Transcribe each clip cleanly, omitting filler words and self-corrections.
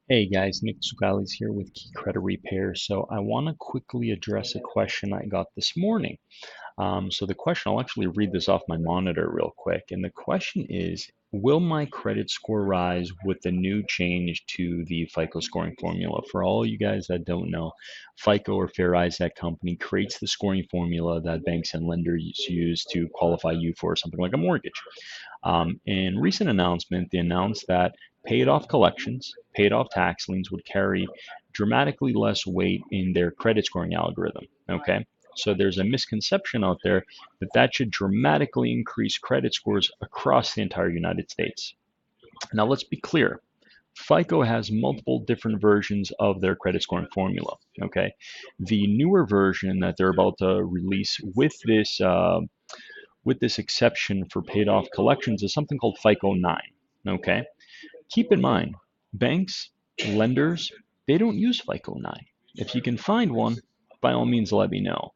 Hey guys, Nick Tsoukalis here with Key Credit Repair. So I want to quickly address a question I got this morning. So the question, I'll actually read this off my monitor real quick. And the question is, will my credit score rise with the new change to the FICO scoring formula? For all you guys that don't know, FICO or Fair Isaac Company creates the scoring formula that banks and lenders use to qualify you for something like a mortgage. In recent announcement, they announced that paid off collections, paid off tax liens would carry dramatically less weight in their credit scoring algorithm. Okay. So there's a misconception out there that that should dramatically increase credit scores across the entire United States. Now, let's be clear. FICO has multiple different versions of their credit scoring formula. Okay. The newer version that they're about to release with this exception for paid off collections is something called FICO 9. Okay. Keep in mind, banks, lenders, they don't use FICO 9. If you can find one, by all means, let me know.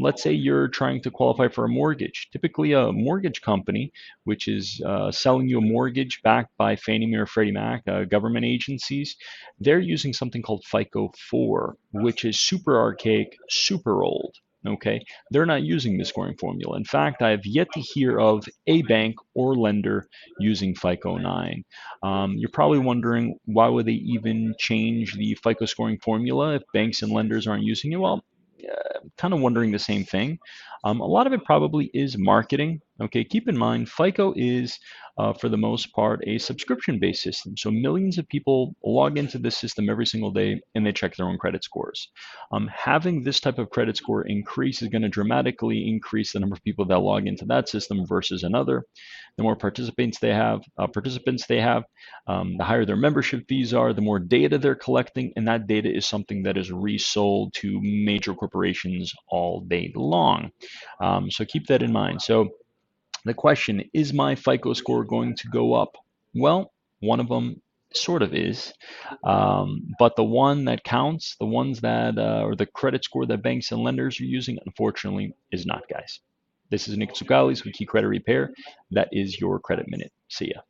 Let's say you're trying to qualify for a mortgage. Typically, a mortgage company, which is selling you a mortgage backed by Fannie Mae or Freddie Mac, government agencies, they're using something called FICO 4, which is super archaic, super old. Okay, they're not using the scoring formula. In fact, I have yet to hear of a bank or lender using FICO 9. You're probably wondering why would they even change the FICO scoring formula if banks and lenders aren't using it? Well, kind of wondering the same thing. A lot of it probably is marketing. Okay, keep in mind, FICO is, for the most part, a subscription based system. So millions of people log into this system every single day and they check their own credit scores. Having this type of credit score increase is going to dramatically increase the number of people that log into that system versus another. The more participants they have, the higher their membership fees are, the more data they're collecting, and that data is something that is resold to major corporations all day long. So keep that in mind. So the question is, my FICO score going to go up? Well, one of them sort of is, but the one that counts, the ones that or the credit score that banks and lenders are using, unfortunately, is not, guys. This is Nick Tsoukalis with Key Credit Repair. That is your credit minute. See ya.